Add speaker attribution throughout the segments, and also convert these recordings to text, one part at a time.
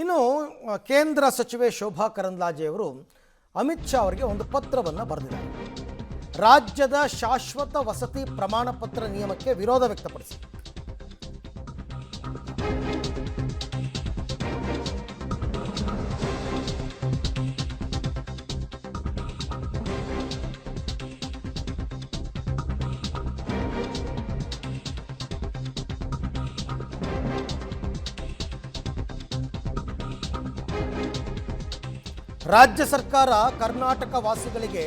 Speaker 1: ಇನ್ನು ಕೇಂದ್ರ ಸಚಿವೆ ಶೋಭಾ ಕರಂದ್ಲಾಜೆ ಅವರು ಅಮಿತ್ ಶಾ ಅವರಿಗೆ ಒಂದು ಪತ್ರವನ್ನು ಬರೆದಿದ್ದಾರೆ. ರಾಜ್ಯದ ಶಾಶ್ವತ ವಸತಿ ಪ್ರಮಾಣ ಪತ್ರ ನಿಯಮಕ್ಕೆ ವಿರೋಧ ವ್ಯಕ್ತಪಡಿಸಿ ರಾಜ್ಯ ಸರ್ಕಾರ ಕರ್ನಾಟಕ ವಾಸಿಗಳಿಗೆ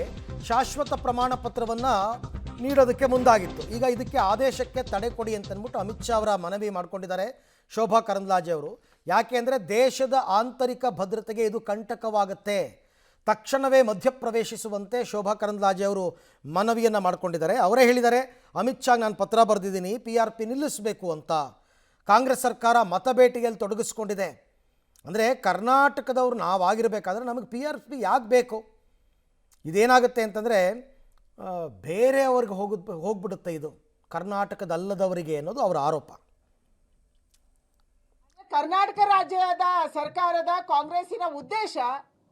Speaker 1: ಶಾಶ್ವತ ಪ್ರಮಾಣ ಪತ್ರವನ್ನು ನೀಡೋದಕ್ಕೆ ಮುಂದಾಗಿತ್ತು. ಈಗ ಇದಕ್ಕೆ ಆದೇಶಕ್ಕೆ ತಡೆ ಕೊಡಿ ಅಂತಂದ್ಬಿಟ್ಟು ಅಮಿತ್ ಶಾ ಅವರ ಮನವಿ ಮಾಡಿಕೊಂಡಿದ್ದಾರೆ ಶೋಭಾ ಕರಂದ್ಲಾಜೆ ಅವರು. ಯಾಕೆ ಅಂದರೆ ದೇಶದ ಆಂತರಿಕ ಭದ್ರತೆಗೆ ಇದು ಕಂಟಕವಾಗುತ್ತೆ, ತಕ್ಷಣವೇ ಮಧ್ಯಪ್ರವೇಶಿಸುವಂತೆ ಶೋಭಾ ಕರಂದ್ಲಾಜೆ ಅವರು ಮನವಿಯನ್ನು ಮಾಡಿಕೊಂಡಿದ್ದಾರೆ. ಅವರೇ ಹೇಳಿದ್ದಾರೆ, ಅಮಿತ್ ಶಾ ನಾನು ಪತ್ರ ಬರೆದಿದ್ದೀನಿ, PRP ನಿಲ್ಲಿಸಬೇಕು ಅಂತ. ಕಾಂಗ್ರೆಸ್ ಸರ್ಕಾರ ಮತಬೇಟೆಯಲ್ಲಿ ತೊಡಗಿಸ್ಕೊಂಡಿದೆ. ಅಂದರೆ ಕರ್ನಾಟಕದವ್ರು ನಾವಾಗಿರಬೇಕಾದ್ರೆ ನಮಗೆ PRP ಯಾಕೆ ಬೇಕು? ಇದೇನಾಗುತ್ತೆ ಅಂತಂದರೆ ಬೇರೆಯವ್ರಿಗೆ ಹೋಗ್ಬಿಡುತ್ತೆ, ಇದು ಕರ್ನಾಟಕದಲ್ಲದವರಿಗೆ ಅನ್ನೋದು ಅವರ ಆರೋಪ.
Speaker 2: ಕರ್ನಾಟಕ ರಾಜ್ಯದ ಸರ್ಕಾರದ ಕಾಂಗ್ರೆಸ್ಸಿನ ಉದ್ದೇಶ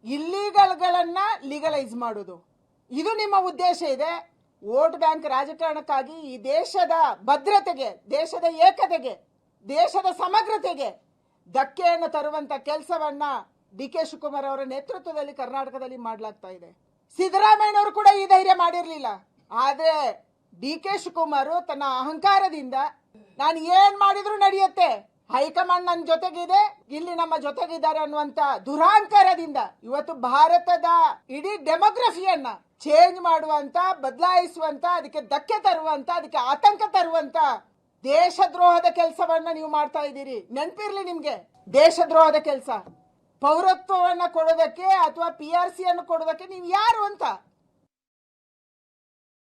Speaker 2: ಇಲ್ಲಿಗಲ್ಗಳನ್ನ ಲೀಗಲೈಸ್ ಮಾಡೋದು. ಇದು ನಿಮ್ಮ ಉದ್ದೇಶ ಇದೆ. ವೋಟ್ ಬ್ಯಾಂಕ್ ರಾಜಕಾರಣಕ್ಕಾಗಿ ಈ ದೇಶದ ಭದ್ರತೆಗೆ, ದೇಶದ ಏಕತೆಗೆ, ದೇಶದ ಸಮಗ್ರತೆಗೆ ಧಕ್ಕೆಯನ್ನು ತರುವಂತ ಕೆಲಸವನ್ನ DK ಶಿವಕುಮಾರ್ ಅವರ ನೇತೃತ್ವದಲ್ಲಿ ಕರ್ನಾಟಕದಲ್ಲಿ ಮಾಡಲಾಗ್ತಾ ಇದೆ. ಸಿದ್ದರಾಮಯ್ಯನವರು ಕೂಡ ಈ ಧೈರ್ಯ ಮಾಡಿರಲಿಲ್ಲ. ಆದ್ರೆ DK ಶಿವಕುಮಾರ್ ತನ್ನ ಅಹಂಕಾರದಿಂದ ನಾನು ಏನ್ ಮಾಡಿದ್ರು ನಡೆಯುತ್ತೆ, ಹೈಕಮಾಂಡ್ ನನ್ನ ಜೊತೆಗಿದೆ, ಇಲ್ಲಿ ನಮ್ಮ ಜೊತೆಗಿದ್ದಾರೆ ಅನ್ನುವಂತ ದುರಹಂಕಾರದಿಂದ ಇವತ್ತು ಭಾರತದ ಇಡೀ ಡೆಮೋಗ್ರಫಿಯನ್ನ ಚೇಂಜ್ ಮಾಡುವಂತ, ಬದಲಾಯಿಸುವಂತ, ಅದಕ್ಕೆ ಧಕ್ಕೆ ತರುವಂತ, ಅದಕ್ಕೆ ಆತಂಕ ತರುವಂತ ದೇಶದ್ರೋಹದ ಕೆಲಸವನ್ನ ನೀವು ಮಾಡ್ತಾ ಇದ್ದೀರಿ. ನೆನಪಿರ್ಲಿ ನಿಮ್ಗೆ, ದೇಶದ್ರೋಹದ ಕೆಲಸ. ಪೌರತ್ವವನ್ನ ಕೊಡೋದಕ್ಕೆ ಅಥವಾ PRC ಅನ್ನು ಕೊಡೋದಕ್ಕೆ ನೀವು ಯಾರು ಅಂತ